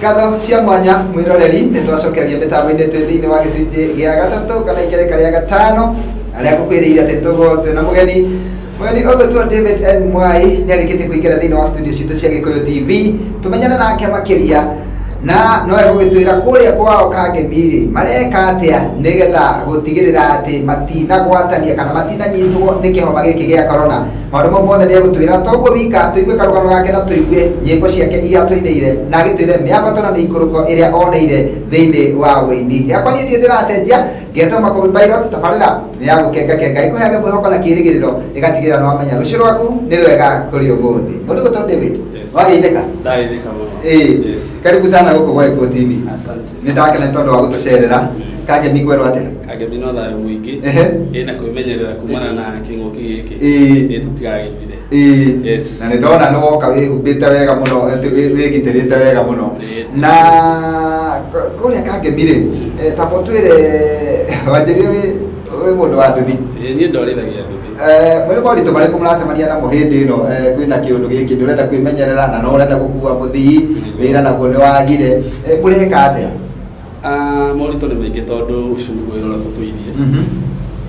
Ngatho cia mwanya mwiroreri nitwacokeria mitambo-ini twithiini wa gicunji gia gatatu kana ikereka ria gatano aria ngukwiriire ati tugotwe na mugeni ogotwo David N Mwai niarikitie kuingira thiini wa studio citu cia Gikuyu TV tumenyana nake makiria na no egugitwira kuria kwao Kangemi mareka atia nigetha gutigirira ati matina gwatania kana matina nyitwo ni kihoma giki gia corona maundu mothe ni egutwira toguo wika tuigue karugano gake na tuigue nyimbo ciake iria twineire na agitwire miambato na miikuruko iria oneire thiini wa wini yakwa ni ndiracenjia ngeto makobi pilot tafarira ni ya gukenga kenga ikuhege mwihoko na kirigiriro igatigirira no amenya rucio rwaku ni rwega kuri umuthi mundu gutwa David wageitheka ndageitheka muno karibu sana guko kwa Gikuyu TV asante ni ndakena tondu wa gutucerera Kangemi kwerwo atia Kangemi no thayo mwingi ina kwimenyerera kumana na king'uki giki tutigagithire yes na ni ndona no woka wihumbite wega muno wigitirite wega muno na kuria Kangemi ri tapo twire wanjirie wi mundu wa nduthi ni ndorithagia nduthi mwere boritu mariku muracemania namo hindi ino kwina kiundu giki ndurenda kwimenyerera na no urenda gukua muthii wira naguo ni wagire mureka atia morito ni maingi tondu ucio niguo wira uria tutuirie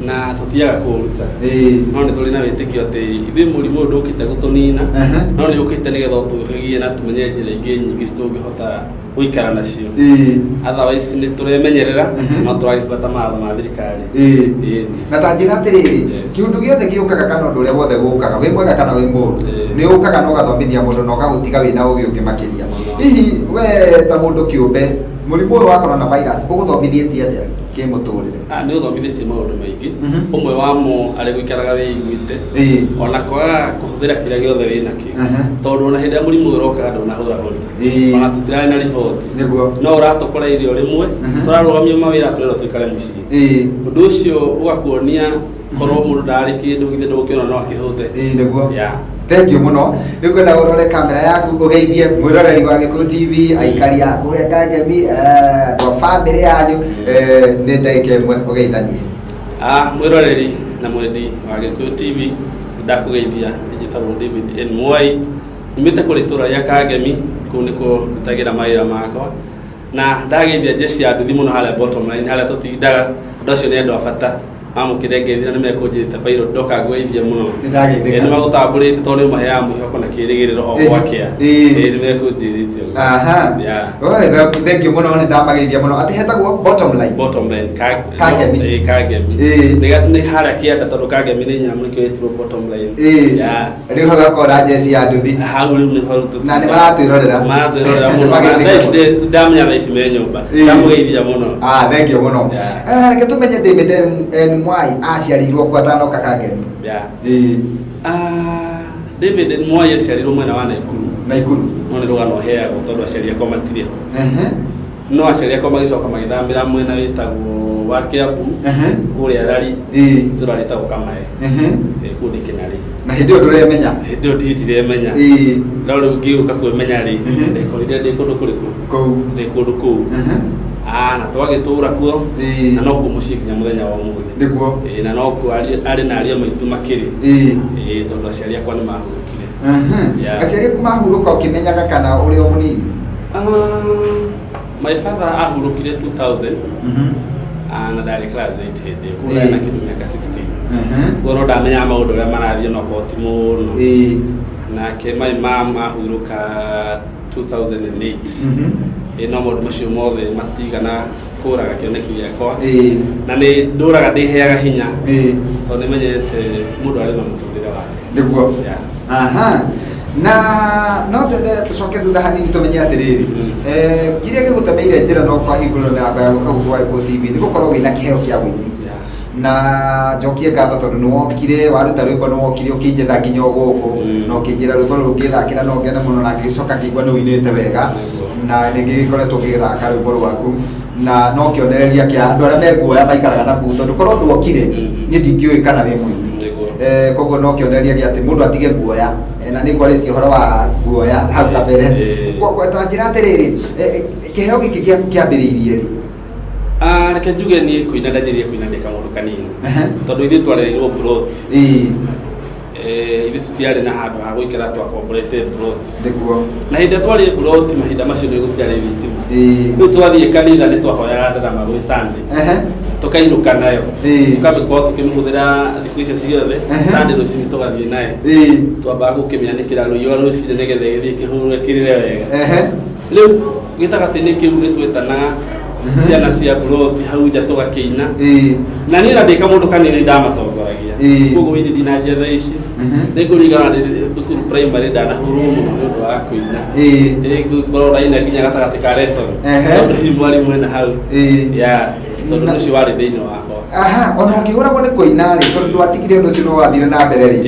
na tutiaga kuruta no ni tuli na witikio ati ithui murimu undu ukite gutunina no ni ukite nigetha utuhegie na tumenye njira ingi nyingi citungihota guikara nacio otherwise ni turemenyerera no turagibata maatho ma thirikari na ta njira atiriri kiundu giothe giukaga kana undu uria wothe gukaga wi mwega kana wi muru ni ukaga no gathomithia mundu no gagutiga wina ugi ungi makiria hihi we ta mundu kiumbe murimu wa coronavirus uguthomithietie atia kimuturire ni uthomithitie maundu maingi umwe wamo ari guikaraga wiguite ona kwaga kuhuthira kiria giothe winakio tondu ona hindi ya murimu uroka andu na hura hura ona tutirae na report niguo no uratukora irio rimwe turarugamia mawira turero tuikare mucii undu ucio ugakuonia korwo mundu ndari kindu githe ndukiona no akihute niguo thank you muno ni kwenda urore kamera yaku ugeithie mwiroreri wa Gikuyu TV aikari a kuria Kangemi kwa family yanyu ni ndeke mwe ugeithanie mwiroreri na mwendi wa Gikuyu TV ndakugeithia njitagwo David N Mwai nimite kuri tura ya Kangemi ku niko ndutagira mawira makwa na ndageithia jeshi ya nduthi muno haria bottom line haria tutindaga ndacio ni andu abata amukirengethira ni mekunjirite bairo ndoka ngweithie muno ni magutamburite tondu mahe ya mwihoko na kirigiriro o gwakia ni mekunjirite thank you muno ni ndamageithia muno ati hetagwo bottom line Kangemi Kangemi ni haria kianda tondu Kangemi ni nyamu kiwetwo bottom line riu hagakora jeshi ya nduthi hau riu ni hau na ni maratwirorera muno ndamenya thaici me nyumba ndamugeithia muno thank you muno reke tumenye David N Mwai aciarirwo kwatanoka Kangemi David N Mwai aciarirwo mwena wa Naikuru no ni rugano heagwo tondu aciari akwa matiriho no aciari akwa magicoka magithamira mwena witagwo wa Kiambu kuria Rari turaritagwo Kamae kundi Kinari na hindi nduremenya hindi nditiremenya no riu ngiuka kwimenya ri ndekorire ndi kundu kuriku ndi kundu kuu na twagitura kuo na no ku mucii nginya muthenya wa umuthi niguo na no ku ari na aria maitu makiri tondu aciari akwa ni mahurukire aciari aku mahuruka ukimenyaga kana uri o munini my father ahurukire 2000 na ndari class 8 hindi kuria na kindu miaka 16 goro ndamenya maundu aria marathie no koti muno nake my mom ahuruka 2008 no maundu macio mothe matigana kuraga kioneki giakwa na ni nduraga ndiheaga hinya tondu nimenyete mundu ari na muturire wake niguo na no twende tucoke thutha hanini tumenye atiriri kiria gigutemeire njira no kwa hinguriro mirango ya guka gukwa Gikuyu TV ni gukorwo wina kiheo kia wini na njokie ngatho tondu ni wokire waruta rwimbo ni wokire ukinjetha nginya guku no kinjira rwimbo rukithakira no ngene muno na ngicoka ngigua ni winite wega na ningikoretwo ngithaka rwimbo rwaku na no kionereria kia andu aria meguoya maikaraga naku tondu korwo ndwokire ni ndingiui kana wi mwini koguo no kionereria gia ati mundu atige guoya na ni ngwaritie horo wa guoya hau kabere ta njira atiriri kiheo giki kiambiriirie ri reke njuge ni kuina ndanyirie kuina ndika mundu kanini tondu ithui twarereirwo plot ithe tutiarĩ na handũ ha gũikara twakomborete plot Nĩguo. na hĩndĩ twarĩ plot mahinda macio nĩ gũtiarĩ thitima rĩu twathiĩ kanitha nĩ twahoyaga ndarama gwĩ Sunday tukainũka nayo tukamĩkorwo tũkĩmĩhũthĩra thikũ icio ciothe Sunday rũcinĩ tũgathiĩ nayo twambaga gũkĩmĩanĩkĩra rũiwa rũcinĩ nĩgetha ĩgĩthiĩ kĩhũrũre kĩrĩre wega rĩu gĩtagatĩ-inĩ kĩu nĩ twetanaga ciana cia plot hau nja tũgakĩina na niĩ na ndĩ kamũndũ kanini ndamatongoragia koguo ĩni ndinanjia thaa ici nĩngũririkana ndĩ thukuru primary ndanahũrwo mũno nĩ ũndũ wa kũina ngorwo ndaina nginya gatagatĩ ka lesson tondũ hi mwarimũ ena hau tondũ ũcio warĩ thĩinĩ wakwa. Ona ũkĩhũragwo nĩ kũina rĩ tondũ ndwatigire ũndũ ũcio no wathire na mbere rĩ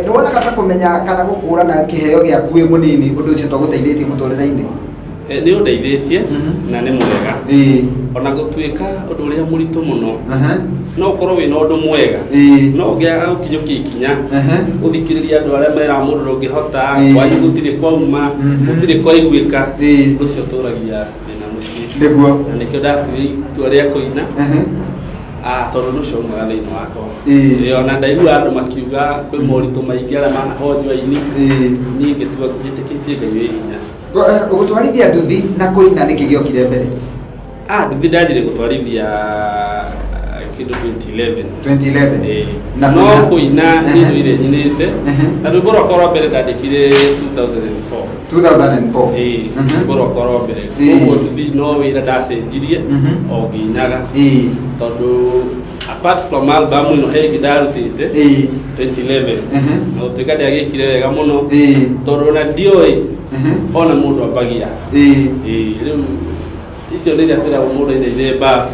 nĩwonaga ta kũmenya kana gũkũrana kĩheo gĩaku wĩ mũnini ũndũ ũcio twagũteithĩtie mũtũrĩre-inĩ? Nĩ ũndeithĩtie na nĩ mwega ona gũtuĩka ũndũ ũrĩa mũritũ mũno no ũkorwo wĩna ũndũ mwega no ũngĩaga gũkinyũkia ikinya gũthikĩrĩria andũ arĩa mera mũndũ ndũngĩhota kwanyu gũtirĩ kwauma gũtirĩ kwaiguĩka ũndũ ũcio ũtũragia wĩna mũciĩ na nĩkĩo ndatuire itua rĩa kũina tondũ nĩ ũcio mwega thĩinĩ wakwa ona ndaigua andũ makiuga kwĩ moritũ maingĩ arĩa manahonjwo aini niĩ ngĩtua njĩtĩkĩtie Ngai wĩ hinya. Gũtwarithia nduthi na kũina nĩkĩ gĩokire mbere? Nduthi ndanjire gũtwarithia kĩndũ 2011 no kũina nĩ indo iria nyinĩte na rwĩmbo rwakwa rwa mbere ndandĩkire 2004 rwĩmbo rwakwa rwa mbere koguo nduthi no wĩra ndacenjirie o ngĩinaga tondũ apart from album ĩno he ĩngĩ ndarutĩte 2011 na gũtuĩka ndĩagĩkire wega mũno tondũ ona ndioĩ ona mũndũ ambagia rĩu icio nĩ iria twĩragwo mũndũ ĩna mbabu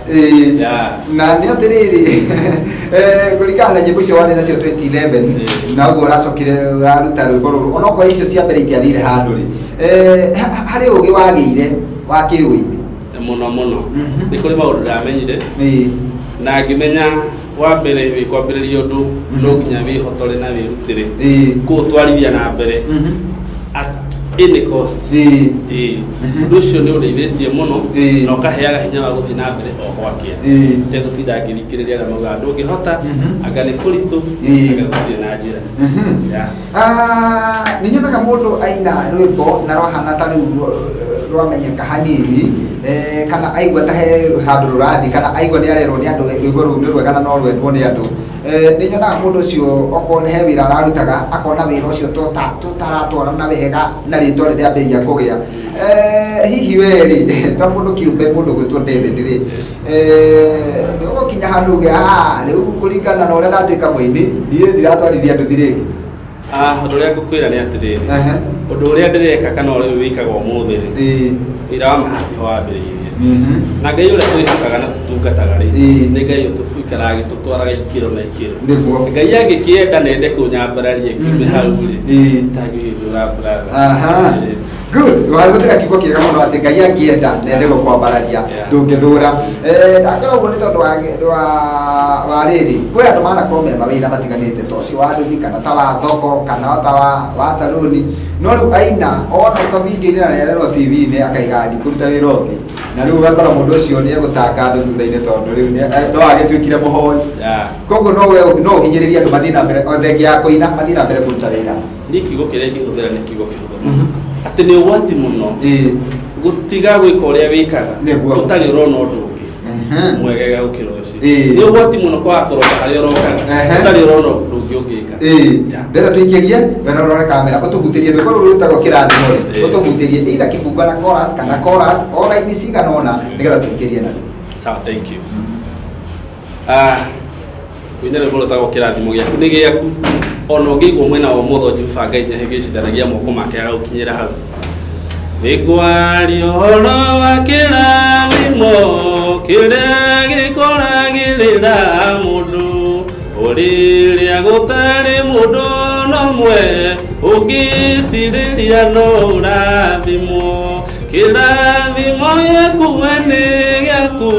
na nĩ atĩrĩrĩ kũringana na nyĩmbo icio warĩ nacio 2011 na ũguo ũracokire ũraruta rwĩmbo rũrũ onokorwo icio cia mbere itiathire handũ rĩ harĩ ũgĩ wagĩire wa kĩwĩini mũno nĩ kũrĩ maũndũ ndamenyire na ngĩmenya wa mbere kwambĩrĩria ũndũ no nginya wĩhotore na wĩrutĩre kũũtwarithia na mbere at any cost ũndũ ũcio nĩ ũndeithĩtie mũno na ũkaheaga hinya wa gũthiĩ na mbere o gwakĩa tegũtinda ngĩthikĩrĩria arĩa maugaga ndũngĩhota anga nĩ kũritũ anga gũtirĩ na njĩra. Nĩ nyonaga mũndũ aina rwĩmbo na rwahana ta rĩu rwamenyeka hanini kana aigua ta he handũ rũrathi kana aigua nĩ arerwo nĩ andũ rwĩmbo rũu nĩ rwega na no rwendwo nĩ andũ nĩ nyonaga mũndũ ũcio okorwo nĩ he wĩra ararutaga akona wĩra ũcio tũtaratwarana wega na rĩtwa rĩrĩa ambĩrĩria kũgĩa hihi we rĩ ta mũndũ kĩũmbe mũndũ gwĩtwo David rĩ nĩ ũgũkinya handũ uge rĩu kũringana na ũrĩa ndatuĩka mũini niĩ ndiratwarithia nduthi rĩngĩ? Ũndũ ũrĩa ngũkwĩra nĩ atĩrĩrĩ ũndũ ũrĩa ndĩreka kana ũrĩa wĩkaga ũmũthĩ rĩ wĩra wa mahati ho wambĩrĩirie na Ngai ũrĩa twĩhokaga na tũtungataga rĩ nĩ Ngai ũtũikaraga agĩtũtwaraga ikĩro na ikĩro. Ngai angĩkĩenda nende kũnyambararia kiume hau rĩ itangĩhindũra brother. Good. Wahũthĩra kiugo kĩega mũno atĩ Ngai angĩenda nende gũkwambararia ndũngĩthũra. Ndakĩra ũguo nĩ tondũ wa rĩrĩ kwĩ andũ manakorwo me mawĩra matiganĩte ta ũcio wa nduthi kana ta wa thoko kana ta wa saloni no rĩu aina ona video-inĩ na nĩarerwo TV-inĩ akaiga kũruta wĩra ũngĩ na rĩu ũgakora mũndũ ũcio nĩ egũtanga andũ thutha-inĩ tondũ rĩu no agĩtuĩkire mũhoi koguo no ũhinyĩrĩrie andũ mathiĩ na mbere o thengia ya kũina mathiĩ na mbere kũruta wĩra. Niĩ kiugo kĩrĩa ingĩhũthĩra nĩ kiugo kĩhũthũ mũno atĩ nĩ ũgwati mũno gũtiga gwĩka ũrĩa wĩkaga ũtarĩ ũrona ũndũ ũngĩ mwegega gũkĩra ũcio. Nĩ ũgwati mũno kwaga kũrora harĩa ũrokaga ũtarĩ ũrona ũndũ ũngĩ ũngĩka. Mbere tũingĩrie wena ũrore kamera ũtũhutĩrie rwĩmbo rũrũ rũtagwo kĩrathimo rĩ ũtũhutĩrie either kĩbungo na chorus kana chorus o raini cigana ũna nĩgetha tũingĩrie na sawa. Thank you. Wĩna rwĩmbo rũtagwo kĩrathimo gĩaku nĩ gĩaku ona ũngĩigwo mwena wa ũmotho Jehova Ngai nĩ ahĩngĩcithanagia moko make agagũkinyĩra hau. Nĩkwaria ũhoro wa kĩrathimo kĩrĩa gĩkoragĩrĩra mũndũ ũrĩrĩa gũtarĩ mũndũ nomwe ũngĩcirĩria no ũrathimwo. Kĩrathimo gĩaku we nĩ gĩaku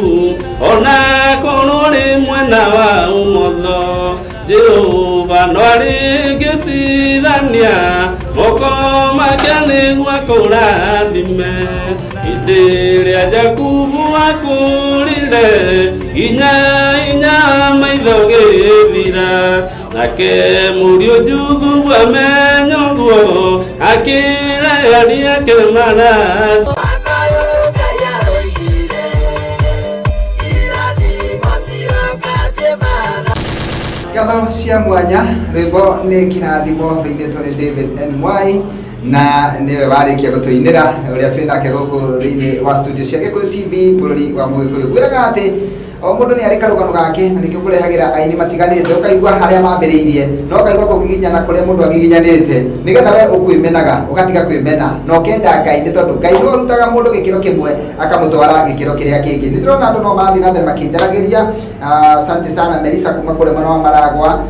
ona korwo ũrĩ mwena wa ũmotho Jehova no arĩngĩcithania moko make nĩguo akũrathime. Hĩndĩ ĩrĩa Jakubu akũrire nginya hinya maitho gĩthira nake murio jugu bamenyo go akira yaria kemana Kama cia mwanya rwimbo ni kirathimo rwinitwo ni David N. Mwai na niwe warikia gutuinira uria twinake guku thiini wa studio cia Gikuyu TV bururi wa Mugikuyu gwiraga ati o mundu ni ari karugano gake na nikio kurehagira aini matiganite ukaigua haria mambiriirie no ukaigua kugiginyana kuria mundu agiginyanite nigetha we ukwimenaga ugatiga kwimena no kenda Ngai ni tondu Ngai no rutaga mundu gikiro kimwe akamutwara gikiro kiria kingi ni ndona andu no marathi na mbere makinjaragiria. Asante sana Melissa kuma kule mwana wa Maragwa.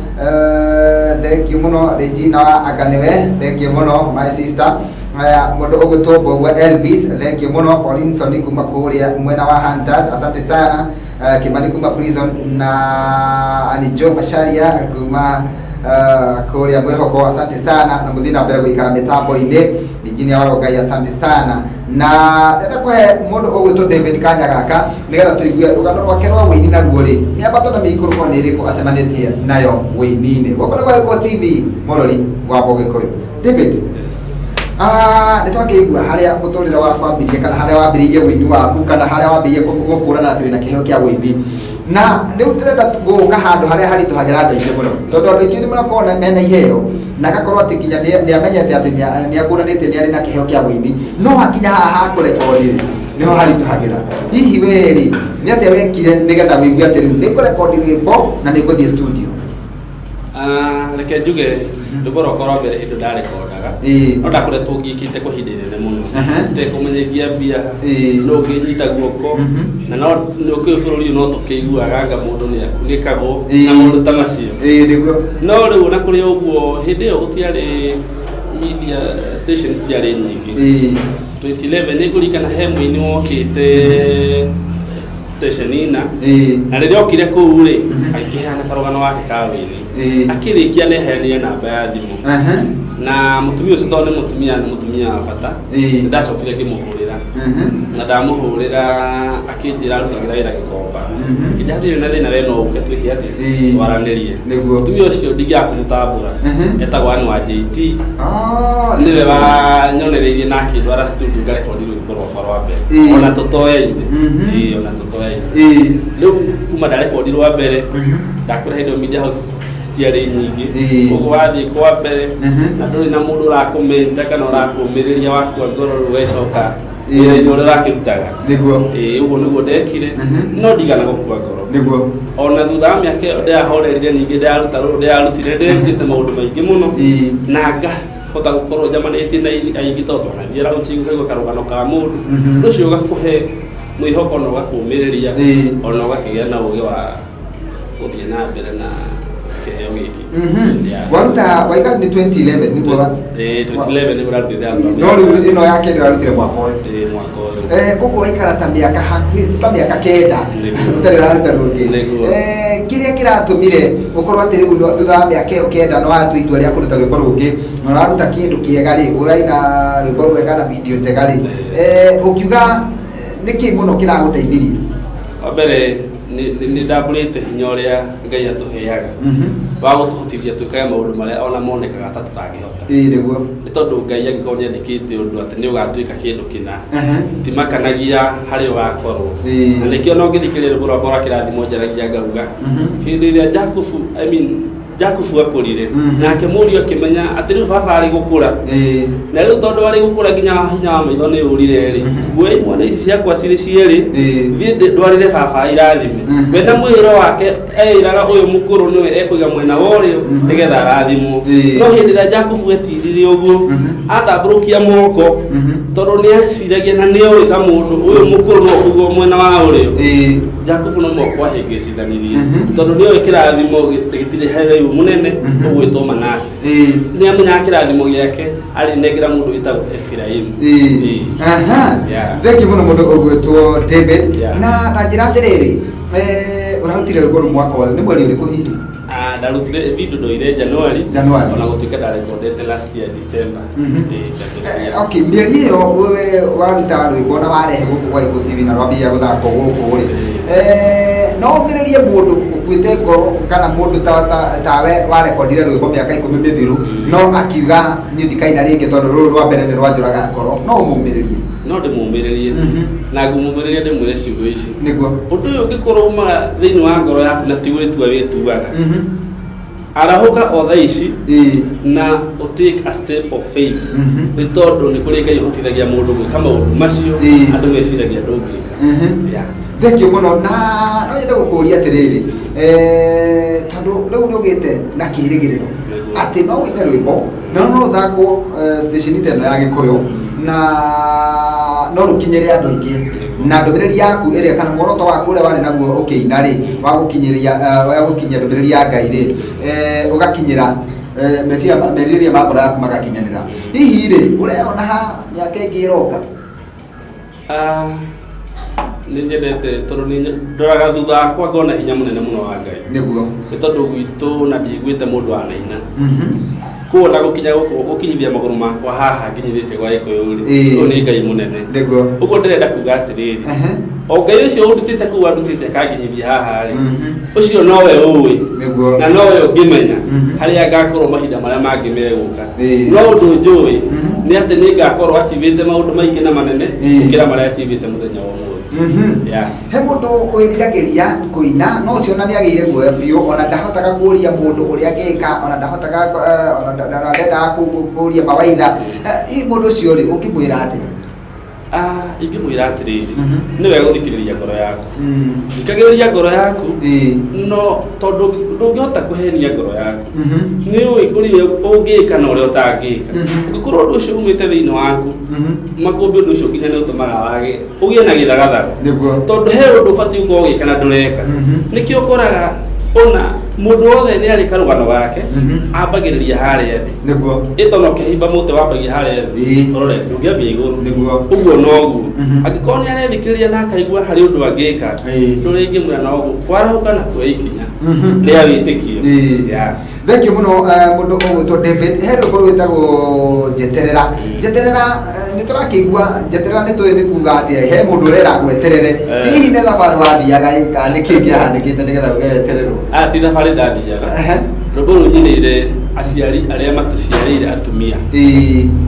Thank you muno Regina wa Aganewe, thank you muno my sister. Mundu ugutombo wa Elvis, thank you muno Pauline Soni kuma kule mwena wa Hunters, asante sana. Kimani kuma Prison na Anijo Basharia kuma kule Mwehoko, asante sana. Na muthina mbere guikara mitambo ine Virginia Warogai, asante sana. Na ndenda kwa mundu ugwitwo David Kanyagaka nigetha tuigue rugano rwake rwa wini na ruori ni abato na mikuru ko niriku acemanitie nayo wini-ini gwakora kwa Gikuyu TV morori wa Mugikuyu. David, nitwakeigua haria muturire wa kwambirie kana haria wambiririe wini waku kana haria wambiririe gukurana ati wina kiheo kia wini na riu ndirenda guka handu haria harituhagira ndaite muno tondu andu aingi ni murakona mena iheo na gakorwo ati kinya ni amenyete ati ni akuranite ni ari na kiheo kia wini no hakinya haha kurekodi niho harituhagira hihi weri ni ati wekire nigetha wigue ati riu ni kurekodi wimbo na ni guthie studio. Reke njuge nduboro korwo mbere hindu ndarekodaga no ndakoretwo ngikite kwa ihinda inene muno te kumenyegia mbia no nginyita guoko na no kwi bururi no tukiguaga anga mundu ni akunikagwo na mundu ta macio niguo no riu na kuri uguo hindi yo gutiari media stations tiari nyingi 2011 ni kurikana he mwini wokite station ina na riria okire kuu ri akihana karugano wake kawini akirikia nehenia namba ya thimu na mutumia ucio tondu ni mutumia wa bata ndacokire ngimuhurira na ndamuhurira akinjira arutagira wira Gikomba kijathire na thina we no uke twike ati twaranirie mutumia ucio ndigia kumutambura etagwo Anne wa JT niwe wa nyonereirie nake ndwara studio ngarekodi rwimbo rwakwa rwa mbere ona tutoeine ona tutoeine riu kuma ndarekodi rwa mbere ndakura hindo media house tiari nyingi ugo wathi kwa mbere na nduri na mundu urakomenta kana urakumiriria waku ngoro rwecoka ire ndore rakirutaga niguo ugo niguo ndekire no ndigana gukua ngoro niguo ona thutha miake ndahorerire ningi ndarutire ndekite maundu maingi muno na hota gukorwo njamanitie na aingi tondu na njira ucingurirwo karugano ka mundu rucio gakuhe mwihoko no gakumiriria ona gakigia na uge wa guthie na mbere na kiheo giki waruta waiga ni 2011 niguo 2011 ni burarutire album no riu ino yake ndirarutire mwaka uyu kuko waikara ta miaka hakuhi ta miaka kenda utari raruta rungi kiria kiratumire ukorwo ati riu thutha wa miaka iyo kenda no watu itua ria kuruta rwimbo rungi no raruta kindu kiega ri uraina rwimbo rwega na video njega ri ukiuga niki muno kiraguteithirie wa mbere ni ndabulite hinya uria Ngai atuheaga wa gutuhotithia twikaga maundu maria ona monekaga ta tutangihota niguo ni tondu Ngai angikorwo ni andikite undu ati ni ugatwika kindu kina timakanagia hari ugakorwo na nikio no ngithikiria rwimbo rwakwa rwa kirathimo njaragia ngauga hindi iria Jakubu akurire nake murio akimenya ati riu baba ari gukura na riu tondu ari gukura nginya hinya wa maitho ni urire ri ngwe mwana ici ciakwa ciri cieri thie ndwarire baba irathime we na mwiro wake eiraga uyu mukuru niwe ekuiga mwena worio nigetha arathimwo no hindi ria Jakubu etirire uguo atamburukia moko tondu ni aciragia na ni oita mundu uyu mukuru no kugo mwena wa urio Jakubu no moko ahingicithanirie tondu ni oĩ kĩrathimo gĩtirĩ haraihu mũnene ũgwĩtwo Manase nĩ amenya kĩrathimo gĩake arĩ nengera mũndũ wĩtagwo Efiraimu. Thengi mũno mũndũ ũgwĩtwo David na ta njĩra atĩrĩrĩ ũrarutire rwĩmbo rũu mwaka ũyũ nĩ mweri ũrĩkũ hihi? Ndarutire video ndoire January ona gũtuĩka ndarekondete last year December. Okay, mĩeri ĩyo waruta rwĩmbo na warehe gũkũ gwa Gikuyu TV na rwambia gũthakwo gũkũ rĩ no ũmĩrĩrie mũndũ gwite ngoro kana mundu tawe wa recordire rwimbo miaka 10 mithiru no akiuga ni ndikaina ringi tondu ruru rwa mbere ni rwanjuraga ngoro no umumiririe no ndimumiririe na ngumumiririe ndimwire ciugo ici niguo undu uyu ngikorwo uma thiini wa ngoro yaku na ti witua wituaga arahuka o thaa ici na take a step of faith ni tondu ni kuri Ngai hotithagia mundu gwika maundu macio andu meciragia ndungika thekio muno na no nyende gukuria atiriri tondu riu nugite na kirigiriro ati no wine rwimbo no thakwo station ino ya Gikuyu na no rukinyire andu aingi na ndumiriri yaku iria kana muoroto waku uria wari naguo ukiina ri wa gukinyia ndumiriri ya Ngai ri ugakinyira meciria makora yaku magakinyanira hihi ri ureona ha miaka ingi iroka ni nyendete tondu ni ndoraga thutha wakwa ngona hinya munene muno wa Ngai niguo ni tondu gwitu na ndigwite mundu anaina kuona gukinya gukinyithia maguru makwa haha nginyithite gwa Gikuyu ri uyu ni Ngai munene niguo uguo ndirenda kuga atiriri o Ngai ucio urutite ku andutite kanginyithia haha ri ucio nowe uwi niguo na nowe ungimenya haria ngakorwo mahinda maria mangi meguka no undu njui ni ati ni ngakorwo achievite maundu maingi na manene ukira maria achievite muthenya wa he mundu withiragiria kuina no cio na niagire guoya biu ona ndahotaga kuria mundu uria ngika ona ndahotaga ona ndenda kuria mawaitha mundu ucio ri ukimwira ati ingimwira atiriri ni wega guthikiriria ngoro yaku thikagiriria ngoro yaku no tondu ndungihota kuhenia ngoro yaku ni uikurie ungika na uria utangika ungikorwo undu ucio umite thiini waku makumbi undu ucio nginya ni utumaga wage ugie na githagathago tondu he undu ubati ukorwo ugika na ndureka nikio ukoraga ona mundu wothe ni ari karugano gake ambagiriria haria thi niguo itono kihimba muti wambagia haria thi urore ndungiambia iguru niguo uguo noguo angikorwo ni arethikiriria na akaigua hari undu angika nduri ingimwira noguo kwarahuka na kuikinya ria witikio thekio muno mundu ugwitwo David he rwimbo rwitagwo njeterera ni turakigua njeterera ni tuyi ni kuga ati he mundu urera gweterere hihi ni thabari wathiaga ika ni kingi ahandikite nigetha ugetererwo ti thabari ndathiaga rwimbo ru nyinire aciari aria matuciarire atumia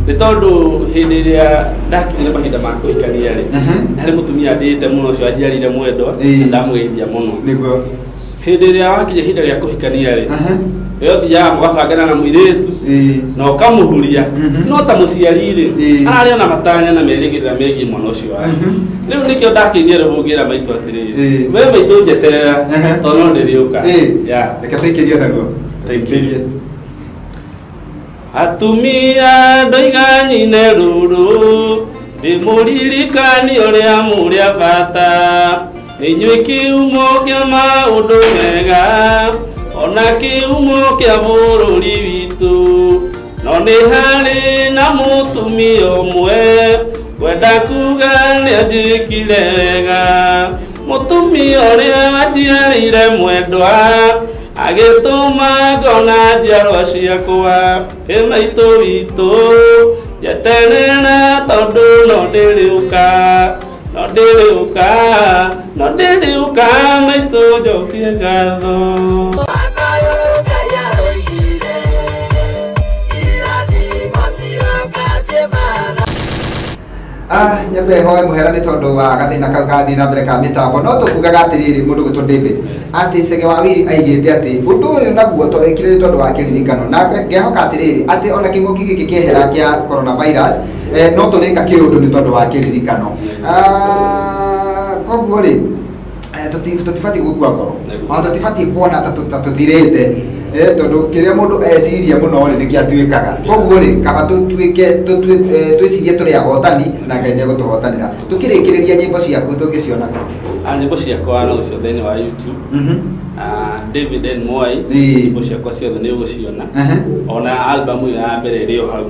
ni tondu hindi iria ndakinyire mahinda ma kuhikania ri hari mutumia ndite muno ucio ajiarire mwendwa ndamugeithia muno niguo hindi iria wakinya ihinda ria kuhikania ri yo thiaga mugabangana na muiritu na ukamuhuria no ta muciari ri arari ona matanya na merigirira megie mwana ucio wake riu nikio ndakinyia rubungira maitu atiriri we maitu njeterera tono ndiriuka reke tuikirie naguo tuikirie atumia ndoiga nyine ruru ndimuririkani uria muria bata inyui kiumo kia maundu mega ona kiumo kia bururi witu no ni hari na mutumia umwe wenda kuga ni anjikire wega mutumia uria ajiarire mwendwa agituma ngona njiarwa ciakwa maitu witu njeterera tondu no ndiriuka maitu njokie ngatho nyambe hoye muherane tondu wa gathina kau gathi na mbere ka mitambo no tukugaga atiriri mundu gwitwo David ati Sege Wawiri aigite ati undu uyu naguo twekire tondu wa kiririkano na ngehoka atiriri ati ona kinguki giki kihera kia coronavirus no turika kiundu ni tondu wa kiririkano koguo ri tutifati gukua ngoro tutifati kuona tuthirite tondu kiria mundu eciria muno ri nikiatuikaga koguo ri kaba twicirie turi ahotani na Ngai ni gutuhotanira tukirikiriria nyimbo ciaku tungiciona nyimbo ciakwa no cio thini wa YouTube David N Mwai nyimbo ciakwa ciothe ni uguciona ona album iyo ya mbere iri o hau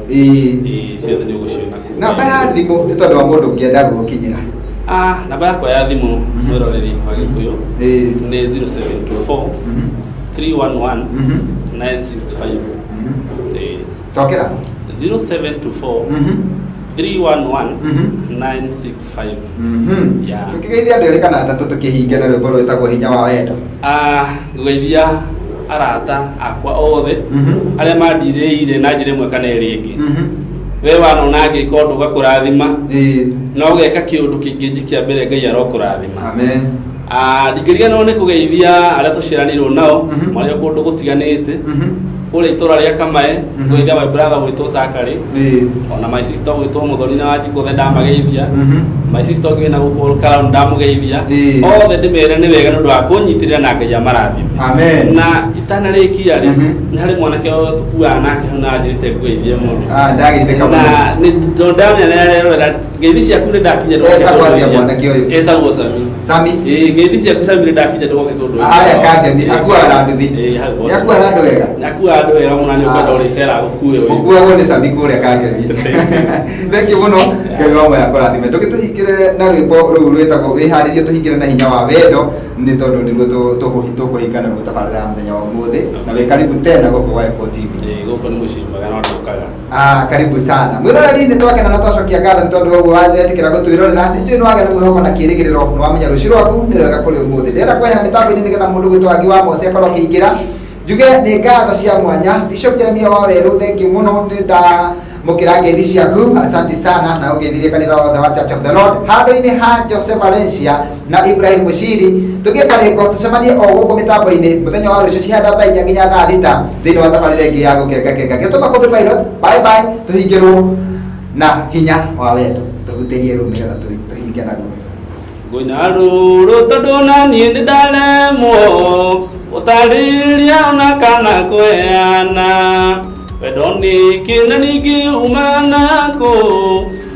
ciothe ni uguciona namba ya thimu ni tondu wa mundu ungienda gukinyira namba yakwa ya thimu mwiroreri wa Gikuyu ni 0724 311 965 sokera 0724 311 Mhm. 965. Yeah. Ukigeithia andũ erĩ kana atatũ tũkĩhingia na rwĩmbo rwĩtagwo hinya wa wendo. Ngũgeithia arata akwa othe arĩa mandirĩire na njĩra ĩmwe kana ĩrĩa ĩngĩ. We wanona ngĩka ũndũ ũgakũrathima, no ũgeka kĩũndũ kĩngĩ njikia mbere Ngai arokũrathima. Amen. Ndingĩriganĩrwo nĩ kũgeithia arĩa tũciaranĩirwo nao marĩ kũndũ gũtiganĩte kũrĩa itũra rĩa Kamae, ngũgeithia my brother gwĩtwo Sakari, ona my sister gwĩtwo Mũthoni na Wanjikũ othe ndamageithia, my sister ũngĩ wĩna gũkũ Crown ndamũgeithia, othe ndĩmere nĩ wega nĩ ũndũ wa kũnyitĩrĩra na Ngai amarathime. Amen. Na itanarĩkia rĩ, nĩ harĩ mwanake tũkuaga nake hau na njĩrĩte kũgeithia mũndũ. Ndageithĩka mũno. Na nĩ ndamenya nĩ arerorera ngeithi ciaku nĩ ndakinya etagwo Sami. Sami? Ngeithi ciaku Sami nĩ ndakinya ndũgoke kũndũ. Arĩa kangeni akuaga na nduthi. Akuaga na andũ wega. Akuaga andũ wega mũno nĩ ũkwenda ũrĩcera gũkue wewe. Ũkuagwo nĩ Sami kũrĩa kangeni. Thengi mũno Ngai wa moya kũrathime. Tũgĩtũhingĩre na rwĩmbo rũu rwĩtagwo wĩharĩrie tũhingĩre na hinya wa wendo nĩ tondũ nĩruo tũkũhingana ruo tabarĩra ya mũthenya wa ũmũthĩ na wĩ karibu tena gũkũ gwa Eko TV. Gũkũ nĩ mũciĩ mwega no ndũkaga. Karibu sana. Mwĩroreri nĩ twakena na twacokia ngatho nĩ tondũ ũguo wetĩkĩra gũtwĩrorera. Nĩ njũĩ nĩ wagĩa na mwĩhoko na kĩĩrĩgĩrĩro nĩ wamenya rũciũ rwaku nĩ rwega kũrĩ ũmũthĩ. Ndĩrenda kwehera mĩtambo-inĩ nĩgetha mũndũ gwĩtwo Wagi wa Mosi akorwo akĩingĩra. Njuge nĩ ngatho cia mwanya. Bishop Jeremia Wawerũ, thengiũ mũno nĩ ndamũkĩra ngeithi ciaku. Asante sana na ũgeithirie kanitha wothe wa Church of the Lord handũ-inĩ ha Joseph Valencia na Ibrahim Mushiri. Tũgĩka rĩko tũcemanie o gũkũ mĩtambo-inĩ mũthenya wa rũciũ ciahanda thaa 4 nginya thaa 6 thĩinĩ wa tabarĩra ĩngĩ ya gũkengakenga. Gĩtũma Copy Pilot. Bye bye. Tũhingĩrwo na hinya wa wendo. Tũhutĩrie rũu nĩgetha tũhinge naruo. Ngũina rũrũ tondũ na niĩ nĩ ndaremwo gũtarĩria ona kana kweana wendo nĩkĩ na ningĩ umana kũ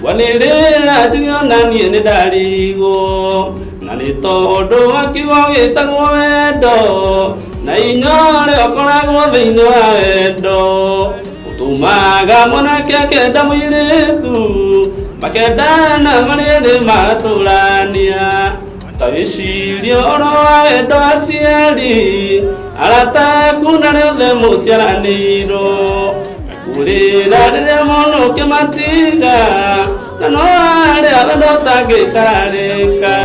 wanĩrĩra njuge ona niĩ nĩ ndarigwo na nĩ tondũ wa kiugo gĩtagwo wendo na hinya ũrĩa ũkoragwo thĩinĩ wa wendo ũtũmaga mwanake akenda mũirĩtu makendana marĩrĩ matũrania tawĩcirie ũhoro wa wendo aciari arataku na rĩothe mũciaranĩirwo kũrĩra rĩrĩa mũnũke matiga na no arĩa wendo ũtangĩkarĩka